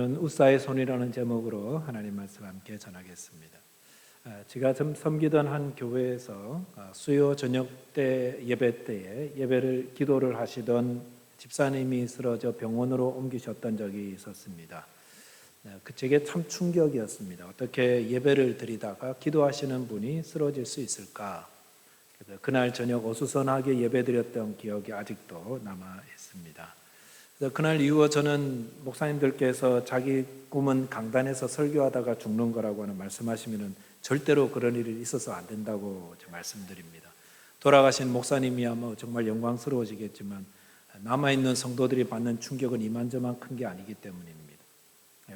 오늘은 웃사의 손이라는 제목으로 하나님 말씀 함께 전하겠습니다. 제가 좀 섬기던 한 교회에서 수요 저녁 때 예배 때에 기도를 하시던 집사님이 쓰러져 병원으로 옮기셨던 적이 있었습니다. 제게 참 충격이었습니다. 어떻게 예배를 드리다가 기도하시는 분이 쓰러질 수 있을까? 그날 저녁 어수선하게 예배드렸던 기억이 아직도 남아 있습니다. 그날 이후 저는 목사님들께서 자기 꿈은 강단에서 설교하다가 죽는 거라고 하는 말씀하시면 절대로 그런 일이 있어서 안 된다고 말씀드립니다. 돌아가신 목사님이야뭐 정말 영광스러워지겠지만 남아있는 성도들이 받는 충격은 이만저만 큰 게 아니기 때문입니다.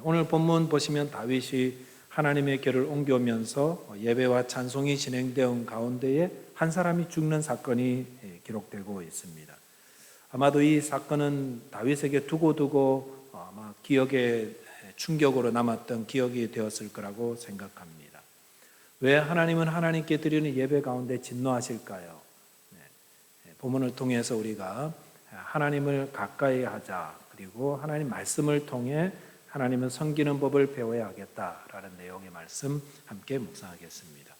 오늘 본문 보시면 다윗이 하나님의 궤를 옮겨오면서 예배와 찬송이 진행되는 가운데에 한 사람이 죽는 사건이 기록되고 있습니다. 아마도 이 사건은 다윗에게 두고두고 아마 기억에 충격으로 남았던 기억이 되었을 거라고 생각합니다. 왜 하나님은 하나님께 드리는 예배 가운데 진노하실까요? 본문을 통해서 우리가 하나님을 가까이 하자, 그리고 하나님 말씀을 통해 하나님을 섬기는 법을 배워야 하겠다라는 내용의 말씀 함께 묵상하겠습니다.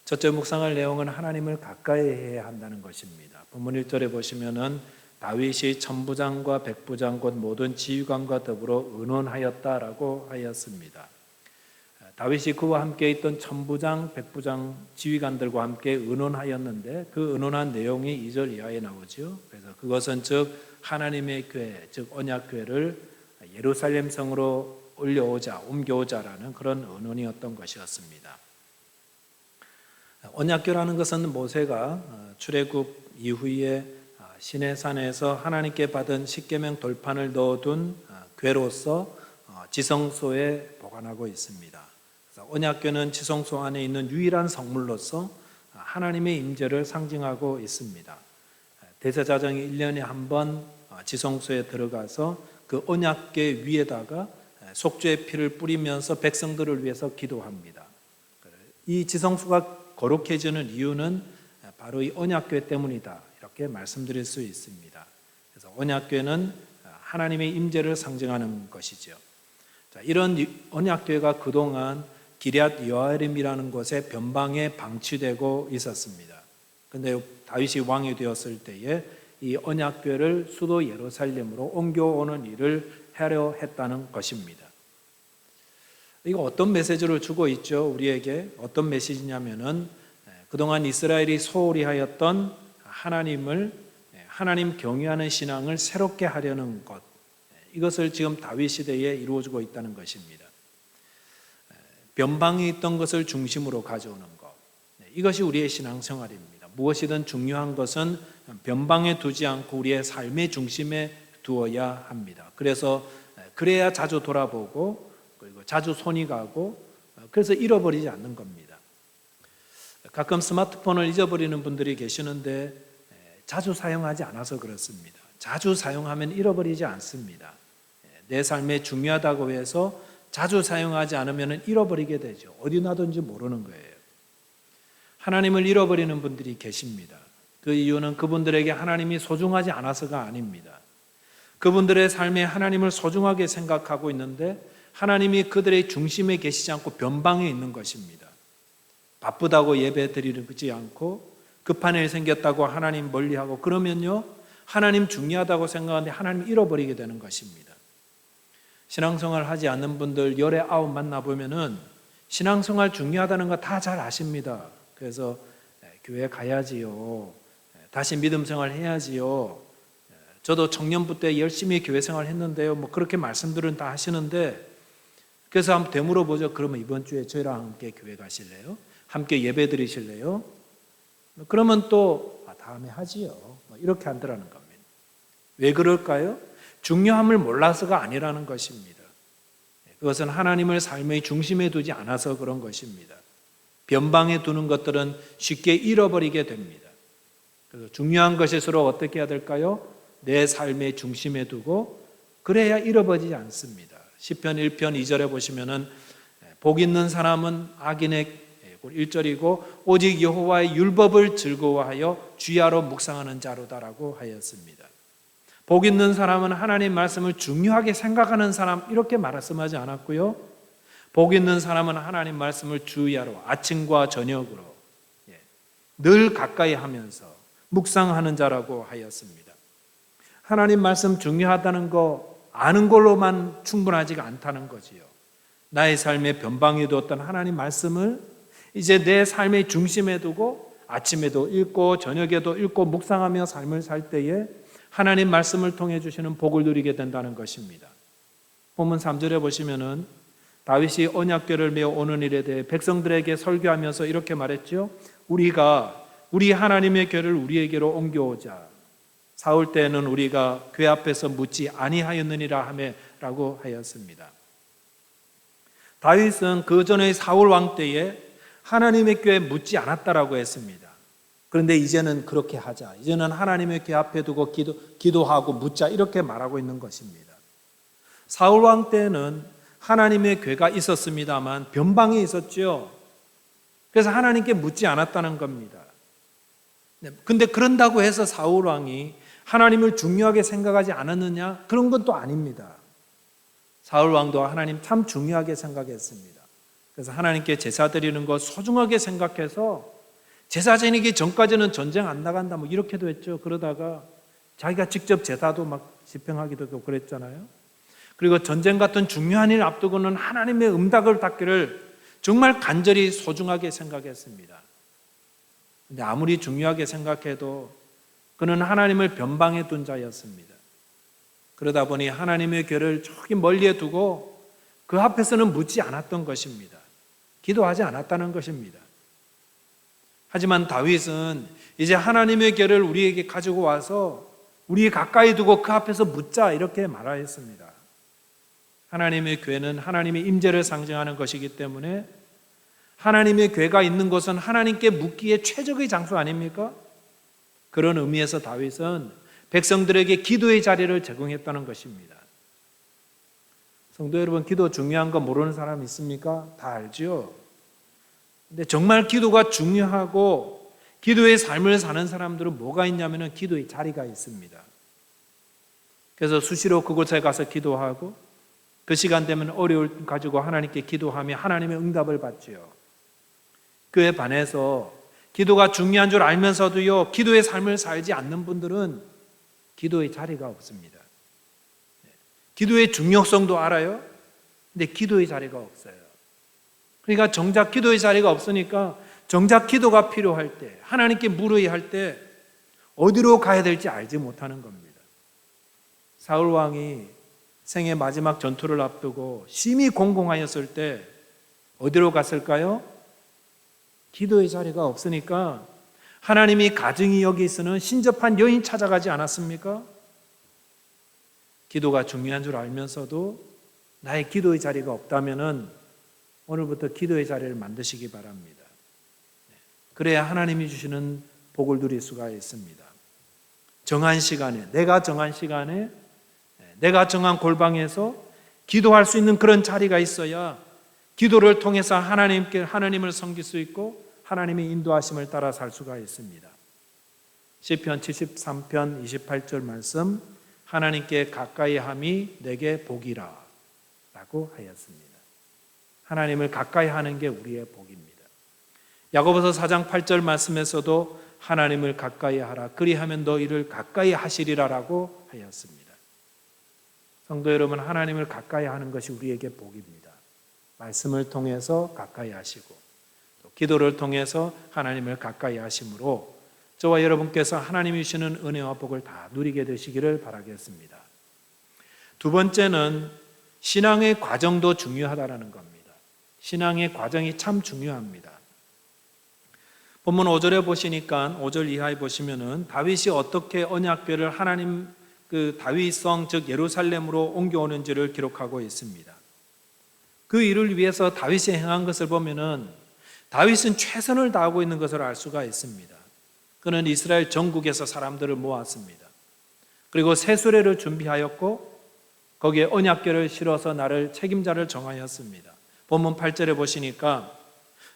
첫째 묵상할 내용은 하나님을 가까이 해야 한다는 것입니다. 본문 1절에 보시면은 다윗이 천부장과 백부장 곧 모든 지휘관과 더불어 의논하였다라고 하였습니다. 다윗이 그와 함께 있던 천부장, 백부장, 지휘관들과 함께 의논하였는데 그 의논한 내용이 2절 이하에 나오죠. 그래서 그것은 즉 하나님의 교회, 즉 언약교회를 예루살렘 성으로 옮겨오자라는 그런 의논이었던 것이었습니다. 언약교라는 것은 모세가 출애굽 이후에 시내산에서 하나님께 받은 십계명 돌판을 넣어둔 궤로서 지성소에 보관하고 있습니다. 그래서 언약궤는 지성소 안에 있는 유일한 성물로서 하나님의 임재를 상징하고 있습니다. 대제사장이 1년에 한 번 지성소에 들어가서 그 언약궤 위에다가 속죄의 피를 뿌리면서 백성들을 위해서 기도합니다. 이 지성소가 거룩해지는 이유는 바로 이 언약궤 때문이다, 이렇게 말씀드릴 수 있습니다. 그래서 언약궤는 하나님의 임재를 상징하는 것이죠. 자, 이런 언약궤가 그동안 기럇 여아림이라는 곳에 변방에 방치되고 있었습니다. 그런데 다윗이 왕이 되었을 때에 이 언약궤를 수도 예루살렘으로 옮겨오는 일을 하려 했다는 것입니다. 이거 어떤 메시지를 주고 있죠? 우리에게 어떤 메시지냐면은 그동안 이스라엘이 소홀히 하였던 하나님 경외하는 신앙을 새롭게 하려는 것, 이것을 지금 다윗 시대에 이루어지고 있다는 것입니다. 변방에 있던 것을 중심으로 가져오는 것, 이것이 우리의 신앙생활입니다. 무엇이든 중요한 것은 변방에 두지 않고 우리의 삶의 중심에 두어야 합니다. 그래야 자주 돌아보고, 그리고 자주 손이 가고, 그래서 잃어버리지 않는 겁니다. 가끔 스마트폰을 잊어버리는 분들이 계시는데 자주 사용하지 않아서 그렇습니다. 자주 사용하면 잃어버리지 않습니다. 내 삶에 중요하다고 해서 자주 사용하지 않으면 잃어버리게 되죠. 어디 놔둔지 모르는 거예요. 하나님을 잃어버리는 분들이 계십니다. 그 이유는 그분들에게 하나님이 소중하지 않아서가 아닙니다. 그분들의 삶에 하나님을 소중하게 생각하고 있는데 하나님이 그들의 중심에 계시지 않고 변방에 있는 것입니다. 바쁘다고 예배 드리지 않고 급한 일 생겼다고 하나님 멀리하고 그러면요, 하나님 중요하다고 생각하는데 하나님 잃어버리게 되는 것입니다. 신앙생활 하지 않는 분들 열에 아홉 만나보면은 신앙생활 중요하다는 거 다 잘 아십니다. 그래서 교회 가야지요, 다시 믿음생활 해야지요, 저도 청년부 때 열심히 교회생활 했는데요, 뭐 그렇게 말씀들은 다 하시는데, 그래서 한번 되물어보죠. 그러면 이번 주에 저희랑 함께 교회 가실래요? 함께 예배 드리실래요? 그러면 또 다음에 하지요, 이렇게 한다는 겁니다. 왜 그럴까요? 중요함을 몰라서가 아니라는 것입니다. 그것은 하나님을 삶의 중심에 두지 않아서 그런 것입니다. 변방에 두는 것들은 쉽게 잃어버리게 됩니다. 그래서 중요한 것일수록 어떻게 해야 될까요? 내 삶의 중심에 두고, 그래야 잃어버리지 않습니다. 시편 1편 2절에 보시면은 복 있는 사람은 악인의 1절이고 오직 여호와의 율법을 즐거워하여 주야로 묵상하는 자로다라고 하였습니다. 복 있는 사람은 하나님 말씀을 중요하게 생각하는 사람, 이렇게 말씀하지 않았고요. 복 있는 사람은 하나님 말씀을 주야로, 아침과 저녁으로 늘 가까이 하면서 묵상하는 자라고 하였습니다. 하나님 말씀 중요하다는 거 아는 걸로만 충분하지가 않다는 거지요. 나의 삶의 변방에 두었던 하나님 말씀을 이제 내 삶의 중심에 두고 아침에도 읽고 저녁에도 읽고 묵상하며 삶을 살 때에 하나님 말씀을 통해 주시는 복을 누리게 된다는 것입니다. 본문 3절에 보시면은 다윗이 언약궤를 메어 오는 일에 대해 백성들에게 설교하면서 이렇게 말했죠. 우리가 우리 하나님의 궤를 우리에게로 옮겨오자. 사울 때에는 우리가 궤 앞에서 묻지 아니하였느니라 하매라고 하였습니다. 다윗은 그 전의 사울 왕 때에 하나님의 궤에 묻지 않았다라고 했습니다. 그런데 이제는 그렇게 하자. 이제는 하나님의 궤 앞에 두고 기도하고 묻자, 이렇게 말하고 있는 것입니다. 사울 왕 때는 하나님의 궤가 있었습니다만 변방에 있었죠. 그래서 하나님께 묻지 않았다는 겁니다. 근데 그런다고 해서 사울 왕이 하나님을 중요하게 생각하지 않았느냐? 그런 건 또 아닙니다. 사울 왕도 하나님 참 중요하게 생각했습니다. 그래서 하나님께 제사 드리는 거 소중하게 생각해서 제사 지내기 전까지는 전쟁 안 나간다 뭐 이렇게도 했죠. 그러다가 자기가 직접 제사도 막 집행하기도 하고 그랬잖아요. 그리고 전쟁 같은 중요한 일 앞두고는 하나님의 응답을 받기를 정말 간절히 소중하게 생각했습니다. 근데 아무리 중요하게 생각해도 그는 하나님을 변방에 둔 자였습니다. 그러다 보니 하나님의 궤를 저기 멀리에 두고 그 앞에서는 묻지 않았던 것입니다. 기도하지 않았다는 것입니다. 하지만 다윗은 이제 하나님의 궤를 우리에게 가지고 와서 우리 가까이 두고 그 앞에서 묻자, 이렇게 말하였습니다. 하나님의 궤는 하나님의 임재를 상징하는 것이기 때문에 하나님의 궤가 있는 곳은 하나님께 묻기에 최적의 장소 아닙니까? 그런 의미에서 다윗은 백성들에게 기도의 자리를 제공했다는 것입니다. 성도 여러분, 기도 중요한 거 모르는 사람 있습니까? 다 알죠? 근데 정말 기도가 중요하고 기도의 삶을 사는 사람들은 뭐가 있냐면 기도의 자리가 있습니다. 그래서 수시로 그곳에 가서 기도하고 그 시간 되면 어려울 가지고 하나님께 기도하며 하나님의 응답을 받지요. 그에 반해서 기도가 중요한 줄 알면서도요, 기도의 삶을 살지 않는 분들은 기도의 자리가 없습니다. 기도의 중요성도 알아요. 근데 기도의 자리가 없어요. 그러니까 정작 기도의 자리가 없으니까 정작 기도가 필요할 때, 하나님께 물어야 할 때 어디로 가야 될지 알지 못하는 겁니다. 사울 왕이 생의 마지막 전투를 앞두고 심히 공공하였을 때 어디로 갔을까요? 기도의 자리가 없으니까 하나님이 가증히 여기 있으는 신접한 여인 찾아가지 않았습니까? 기도가 중요한 줄 알면서도 나의 기도의 자리가 없다면 오늘부터 기도의 자리를 만드시기 바랍니다. 그래야 하나님이 주시는 복을 누릴 수가 있습니다. 정한 시간에, 내가 정한 시간에, 내가 정한 골방에서 기도할 수 있는 그런 자리가 있어야 기도를 통해서 하나님을 섬길 수 있고 하나님의 인도하심을 따라 살 수가 있습니다. 시편 73편 28절 말씀, 하나님께 가까이 함이 내게 복이라 라고 하였습니다. 하나님을 가까이 하는 게 우리의 복입니다. 야고보서 4장 8절 말씀에서도 하나님을 가까이 하라, 그리하면 너희를 가까이 하시리라 라고 하였습니다. 성도 여러분, 하나님을 가까이 하는 것이 우리에게 복입니다. 말씀을 통해서 가까이 하시고 또 기도를 통해서 하나님을 가까이 하심으로 저와 여러분께서 하나님이 주시는 은혜와 복을 다 누리게 되시기를 바라겠습니다. 두 번째는 신앙의 과정도 중요하다는 겁니다. 신앙의 과정이 참 중요합니다. 본문 5절에 보시니까 5절 이하에 보시면은 다윗이 어떻게 언약궤를 하나님 다윗성 즉 예루살렘으로 옮겨오는지를 기록하고 있습니다. 그 일을 위해서 다윗이 행한 것을 보면은 다윗은 최선을 다하고 있는 것을 알 수가 있습니다. 그는 이스라엘 전국에서 사람들을 모았습니다. 그리고 세수레를 준비하였고 거기에 언약궤를 실어서 나를 책임자를 정하였습니다. 본문 8절에 보시니까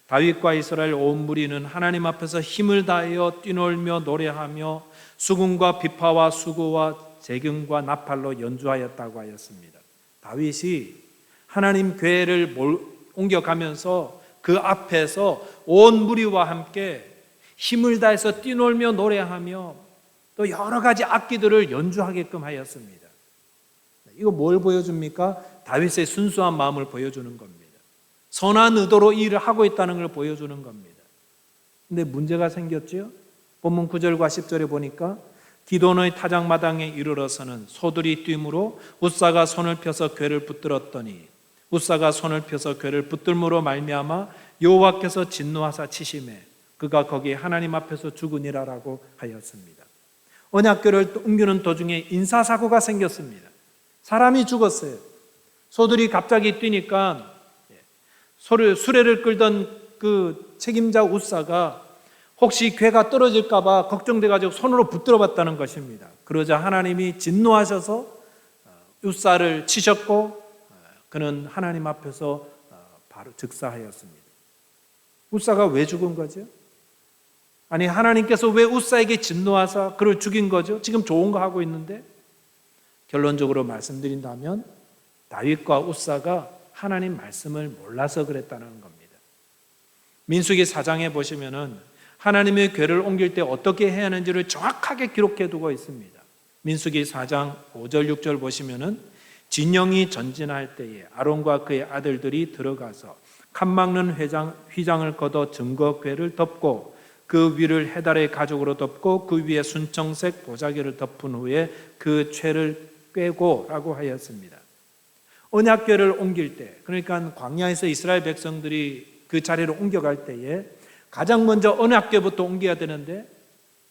다윗과 이스라엘 온 무리는 하나님 앞에서 힘을 다하여 뛰놀며 노래하며 수금과 비파와 수고와 재경과 나팔로 연주하였다고 하였습니다. 다윗이 하나님 교회를 옮겨가면서 그 앞에서 온 무리와 함께 힘을 다해서 뛰놀며 노래하며 또 여러 가지 악기들을 연주하게끔 하였습니다. 이거 뭘 보여줍니까? 다윗의 순수한 마음을 보여주는 겁니다. 선한 의도로 이 일을 하고 있다는 걸 보여주는 겁니다. 근데 문제가 생겼죠? 본문 9절과 10절에 보니까 기돈의 타작마당에 이르러서는 소들이 뛰므로 웃사가 손을 펴서 궤를 붙들었더니 웃사가 손을 펴서 궤를 붙들므로 말미암아 여호와께서 진노하사 치심에 그가 거기 하나님 앞에서 죽으니라라고 하였습니다. 언약궤를 옮기는 도중에 인사사고가 생겼습니다. 사람이 죽었어요. 소들이 갑자기 뛰니까 수레를 끌던 그 책임자 웃사가 혹시 궤가 떨어질까 봐 걱정돼가지고 손으로 붙들어 봤다는 것입니다. 그러자 하나님이 진노하셔서 웃사를 치셨고 그는 하나님 앞에서 바로 즉사하였습니다. 웃사가 왜 죽은 거죠? 아니 하나님께서 왜 웃사에게 진노하사 그를 죽인 거죠? 지금 좋은 거 하고 있는데. 결론적으로 말씀드린다면 다윗과 웃사가 하나님 말씀을 몰라서 그랬다는 겁니다. 민수기 4장에 보시면은 하나님의 궤를 옮길 때 어떻게 해야 하는지를 정확하게 기록해 두고 있습니다. 민수기 4장 5절 6절 보시면은 진영이 전진할 때에 아론과 그의 아들들이 들어가서 칸 막는 휘장을 걷어 증거궤를 덮고 그 위를 해달의 가죽으로 덮고 그 위에 순청색 보자기를 덮은 후에 그 최를 꿰고 라고 하였습니다. 언약궤를 옮길 때, 그러니까 광야에서 이스라엘 백성들이 그 자리를 옮겨갈 때에 가장 먼저 언약궤부터 옮겨야 되는데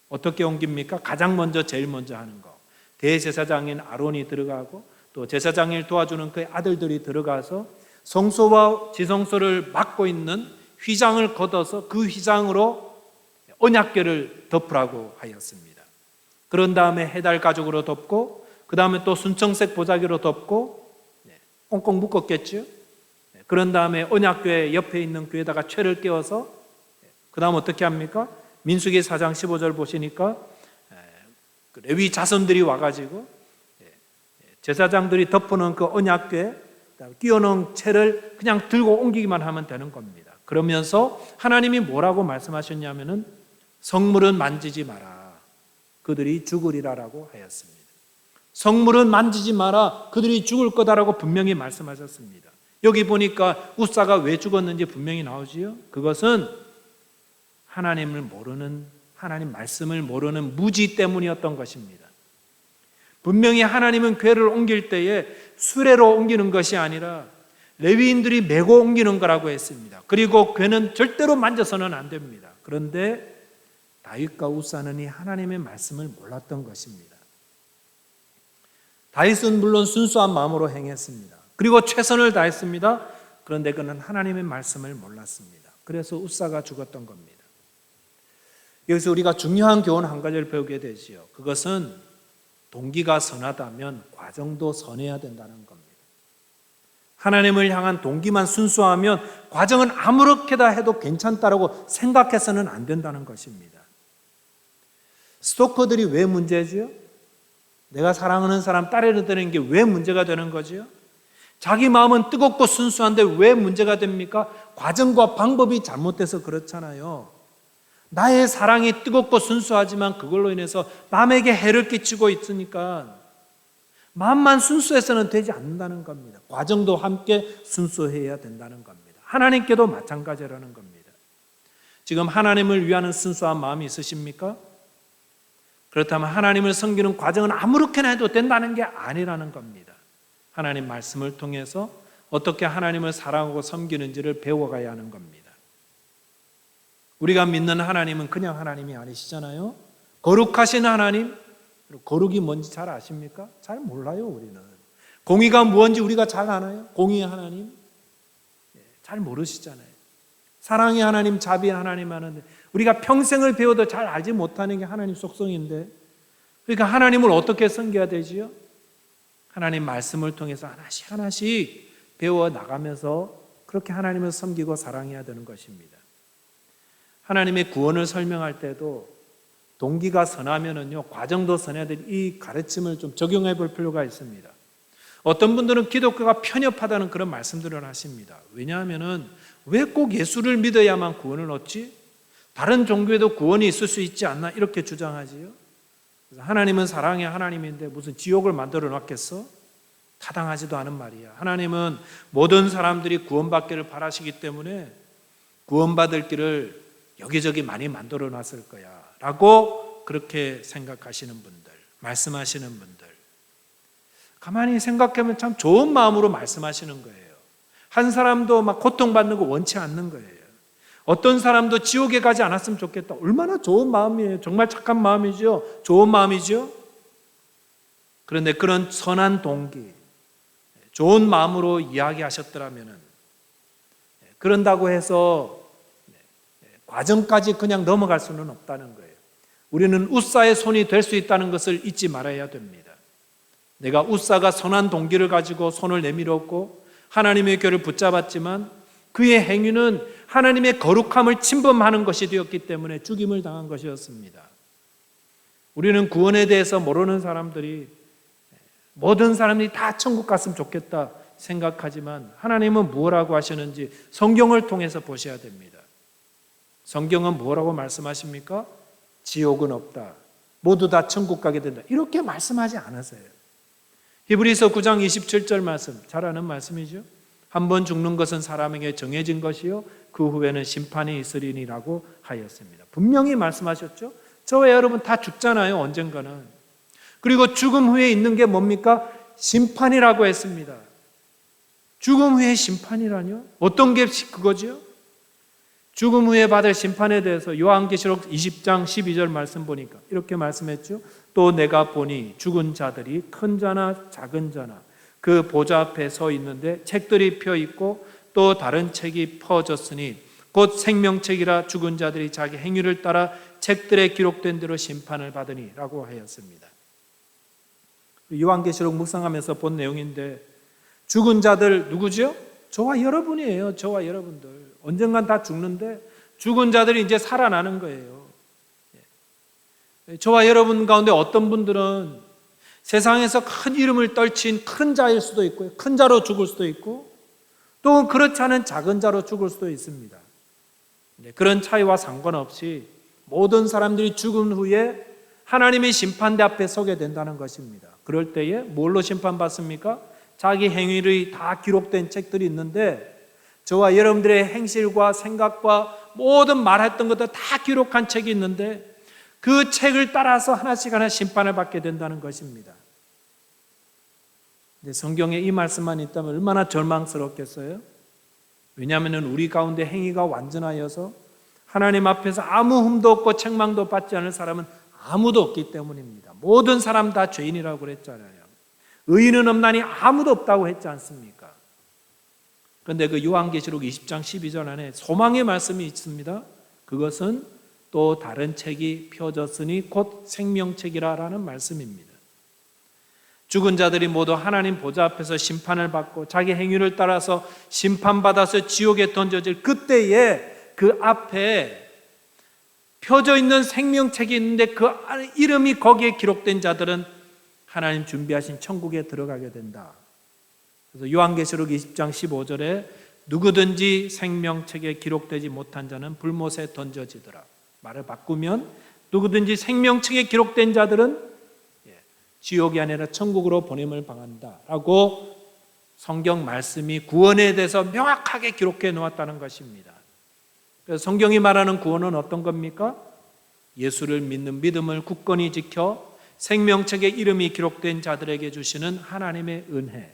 어떻게 옮깁니까? 가장 먼저 제일 먼저 하는 거. 대제사장인 아론이 들어가고 또 제사장을 도와주는 그의 아들들이 들어가서 성소와 지성소를 막고 있는 휘장을 걷어서 그 휘장으로 언약궤를 덮으라고 하였습니다. 그런 다음에 해달 가죽으로 덮고 그 다음에 또 순청색 보자기로 덮고 꽁꽁 묶었겠죠. 그런 다음에 언약궤 옆에 있는 궤에다가 최를 띄워서 그 다음 어떻게 합니까? 민수기 4장 15절 보시니까 레위 자손들이 와가지고 제사장들이 덮어놓은 그 언약궤 끼워놓은 채를 그냥 들고 옮기기만 하면 되는 겁니다. 그러면서 하나님이 뭐라고 말씀하셨냐면은 성물은 만지지 마라. 그들이 죽으리라라고 하였습니다. 성물은 만지지 마라. 그들이 죽을 거다라고 분명히 말씀하셨습니다. 여기 보니까 웃사가 왜 죽었는지 분명히 나오지요. 그것은 하나님을 모르는, 하나님 말씀을 모르는 무지 때문이었던 것입니다. 분명히 하나님은 궤를 옮길 때에 수레로 옮기는 것이 아니라 레위인들이 메고 옮기는 거라고 했습니다. 그리고 궤는 절대로 만져서는 안 됩니다. 그런데 다윗과 웃사는 이 하나님의 말씀을 몰랐던 것입니다. 다윗은 물론 순수한 마음으로 행했습니다. 그리고 최선을 다했습니다. 그런데 그는 하나님의 말씀을 몰랐습니다. 그래서 웃사가 죽었던 겁니다. 여기서 우리가 중요한 교훈 한 가지를 배우게 되지요. 그것은 동기가 선하다면 과정도 선해야 된다는 겁니다. 하나님을 향한 동기만 순수하면 과정은 아무렇게나 해도 괜찮다라고 생각해서는 안 된다는 것입니다. 스토커들이 왜 문제지요? 내가 사랑하는 사람 따르려는 게 왜 문제가 되는 거지요? 자기 마음은 뜨겁고 순수한데 왜 문제가 됩니까? 과정과 방법이 잘못돼서 그렇잖아요. 나의 사랑이 뜨겁고 순수하지만 그걸로 인해서 남에게 해를 끼치고 있으니까 마음만 순수해서는 되지 않는다는 겁니다. 과정도 함께 순수해야 된다는 겁니다. 하나님께도 마찬가지라는 겁니다. 지금 하나님을 위하는 순수한 마음이 있으십니까? 그렇다면 하나님을 섬기는 과정은 아무렇게나 해도 된다는 게 아니라는 겁니다. 하나님 말씀을 통해서 어떻게 하나님을 사랑하고 섬기는지를 배워가야 하는 겁니다. 우리가 믿는 하나님은 그냥 하나님이 아니시잖아요. 거룩하신 하나님, 거룩이 뭔지 잘 아십니까? 잘 몰라요. 우리는 공의가 뭔지 우리가 잘 아나요? 공의의 하나님 잘 모르시잖아요. 사랑의 하나님, 자비의 하나님 하는데 우리가 평생을 배워도 잘 알지 못하는 게 하나님 속성인데, 그러니까 하나님을 어떻게 섬겨야 되지요? 하나님 말씀을 통해서 하나씩 하나씩 배워 나가면서 그렇게 하나님을 섬기고 사랑해야 되는 것입니다. 하나님의 구원을 설명할 때도 동기가 선하면은요, 과정도 선해야 될 이 가르침을 좀 적용해 볼 필요가 있습니다. 어떤 분들은 기독교가 편협하다는 그런 말씀들을 하십니다. 왜냐하면은 왜 꼭 예수를 믿어야만 구원을 얻지? 다른 종교에도 구원이 있을 수 있지 않나? 이렇게 주장하지요. 하나님은 사랑의 하나님인데 무슨 지옥을 만들어 놨겠어? 타당하지도 않은 말이야. 하나님은 모든 사람들이 구원받기를 바라시기 때문에 구원받을 길을 여기저기 많이 만들어 놨을 거야 라고 그렇게 생각하시는 분들, 말씀하시는 분들, 가만히 생각하면 참 좋은 마음으로 말씀하시는 거예요. 한 사람도 막 고통받는 거 원치 않는 거예요. 어떤 사람도 지옥에 가지 않았으면 좋겠다. 얼마나 좋은 마음이에요. 정말 착한 마음이죠. 좋은 마음이죠. 그런데 그런 선한 동기, 좋은 마음으로 이야기하셨더라면 그런다고 해서 과정까지 그냥 넘어갈 수는 없다는 거예요. 우리는 웃사의 손이 될 수 있다는 것을 잊지 말아야 됩니다. 내가 웃사가 선한 동기를 가지고 손을 내밀었고 하나님의 교를 붙잡았지만 그의 행위는 하나님의 거룩함을 침범하는 것이 되었기 때문에 죽임을 당한 것이었습니다. 우리는 구원에 대해서 모르는 사람들이 모든 사람들이 다 천국 갔으면 좋겠다 생각하지만 하나님은 무엇이라고 하시는지 성경을 통해서 보셔야 됩니다. 성경은 뭐라고 말씀하십니까? 지옥은 없다. 모두 다 천국 가게 된다. 이렇게 말씀하지 않으세요. 히브리서 9장 27절 말씀, 잘 아는 말씀이죠. 한 번 죽는 것은 사람에게 정해진 것이요 그 후에는 심판이 있으리니라고 하였습니다. 분명히 말씀하셨죠. 저와 여러분 다 죽잖아요, 언젠가는. 그리고 죽음 후에 있는 게 뭡니까? 심판이라고 했습니다. 죽음 후에 심판이라뇨? 어떤 게 그거죠? 죽음 후에 받을 심판에 대해서 요한계시록 20장 12절 말씀 보니까 이렇게 말씀했죠. 또 내가 보니 죽은 자들이 큰 자나 작은 자나 그 보좌 앞에 서 있는데 책들이 펴 있고 또 다른 책이 퍼졌으니 곧 생명책이라 죽은 자들이 자기 행위를 따라 책들에 기록된 대로 심판을 받으니 라고 하였습니다. 요한계시록 묵상하면서 본 내용인데 죽은 자들 누구죠? 저와 여러분이에요. 저와 여러분들. 언젠간 다 죽는데 죽은 자들이 이제 살아나는 거예요. 저와 여러분 가운데 어떤 분들은 세상에서 큰 이름을 떨친 큰 자일 수도 있고요. 큰 자로 죽을 수도 있고 또 그렇지 않은 작은 자로 죽을 수도 있습니다. 그런 차이와 상관없이 모든 사람들이 죽은 후에 하나님의 심판대 앞에 서게 된다는 것입니다. 그럴 때에 뭘로 심판받습니까? 자기 행위를 다 기록된 책들이 있는데 저와 여러분들의 행실과 생각과 모든 말했던 것들 다 기록한 책이 있는데 그 책을 따라서 하나씩 심판을 받게 된다는 것입니다. 근데 성경에 이 말씀만 있다면 얼마나 절망스럽겠어요? 왜냐하면 우리 가운데 행위가 완전하여서 하나님 앞에서 아무 흠도 없고 책망도 받지 않을 사람은 아무도 없기 때문입니다. 모든 사람 다 죄인이라고 그랬잖아요. 의인은 없나니 아무도 없다고 했지 않습니까? 그런데 그 요한계시록 20장 12절 안에 소망의 말씀이 있습니다. 그것은 또 다른 책이 펴졌으니 곧 생명책이라는 말씀입니다. 죽은 자들이 모두 하나님 보좌 앞에서 심판을 받고 자기 행위를 따라서 심판받아서 지옥에 던져질 그때에 그 앞에 펴져 있는 생명책이 있는데 그 이름이 거기에 기록된 자들은 하나님 준비하신 천국에 들어가게 된다. 그래서 요한계시록 20장 15절에 누구든지 생명책에 기록되지 못한 자는 불못에 던져지더라. 말을 바꾸면 누구든지 생명책에 기록된 자들은 지옥이 아니라 천국으로 보냄을 당한다 라고 성경 말씀이 구원에 대해서 명확하게 기록해 놓았다는 것입니다. 그래서 성경이 말하는 구원은 어떤 겁니까? 예수를 믿는 믿음을 굳건히 지켜 생명책에 이름이 기록된 자들에게 주시는 하나님의 은혜,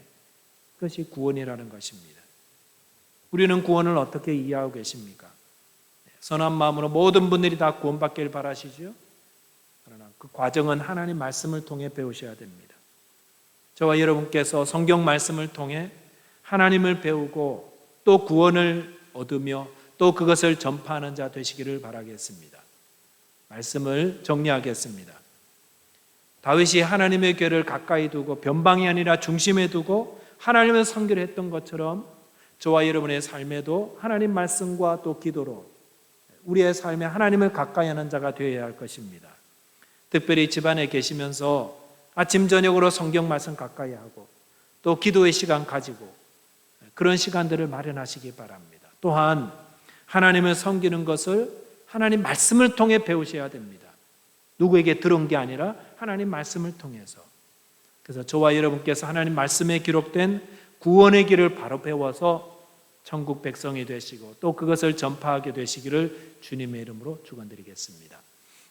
그것이 구원이라는 것입니다. 우리는 구원을 어떻게 이해하고 계십니까? 선한 마음으로 모든 분들이 다 구원받기를 바라시죠? 그러나 그 과정은 하나님 말씀을 통해 배우셔야 됩니다. 저와 여러분께서 성경 말씀을 통해 하나님을 배우고 또 구원을 얻으며 또 그것을 전파하는 자 되시기를 바라겠습니다. 말씀을 정리하겠습니다. 다윗이 하나님의 궤를 가까이 두고 변방이 아니라 중심에 두고 하나님을 선교를 했던 것처럼 저와 여러분의 삶에도 하나님 말씀과 또 기도로 우리의 삶에 하나님을 가까이 하는 자가 되어야 할 것입니다. 특별히 집안에 계시면서 아침 저녁으로 성경 말씀 가까이 하고 또 기도의 시간 가지고 그런 시간들을 마련하시기 바랍니다. 또한 하나님을 섬기는 것을 하나님 말씀을 통해 배우셔야 됩니다. 누구에게 들은 게 아니라 하나님 말씀을 통해서. 그래서 저와 여러분께서 하나님 말씀에 기록된 구원의 길을 바로 배워서 천국 백성이 되시고 또 그것을 전파하게 되시기를 주님의 이름으로 축원드리겠습니다.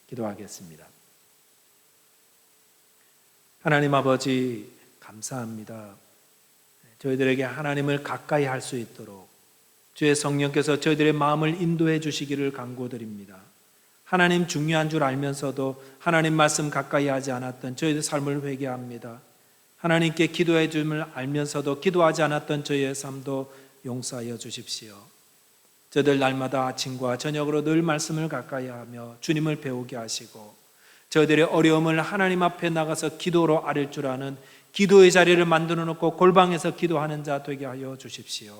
기도하겠습니다. 하나님 아버지 감사합니다. 저희들에게 하나님을 가까이 할 수 있도록 주의 성령께서 저희들의 마음을 인도해 주시기를 간구드립니다. 하나님 중요한 줄 알면서도 하나님 말씀 가까이 하지 않았던 저희의 삶을 회개합니다. 하나님께 기도해 줌을 알면서도 기도하지 않았던 저희의 삶도 용서하여 주십시오. 저들 날마다 아침과 저녁으로 늘 말씀을 가까이 하며 주님을 배우게 하시고 저희들의 어려움을 하나님 앞에 나가서 기도로 아릴 줄 아는 기도의 자리를 만들어 놓고 골방에서 기도하는 자 되게 하여 주십시오.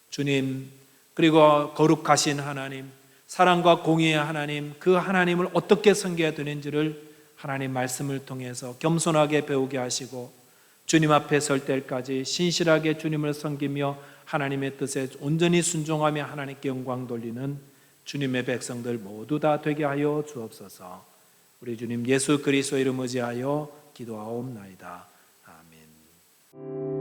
주님, 그리고 거룩하신 하나님, 사랑과 공의의 하나님, 그 하나님을 어떻게 섬겨야 되는지를 하나님 말씀을 통해서 겸손하게 배우게 하시고 주님 앞에 설 때까지 신실하게 주님을 섬기며 하나님의 뜻에 온전히 순종하며 하나님께 영광 돌리는 주님의 백성들 모두 다 되게 하여 주옵소서. 우리 주님 예수 그리스도 이름 의지하여 기도하옵나이다. 아멘.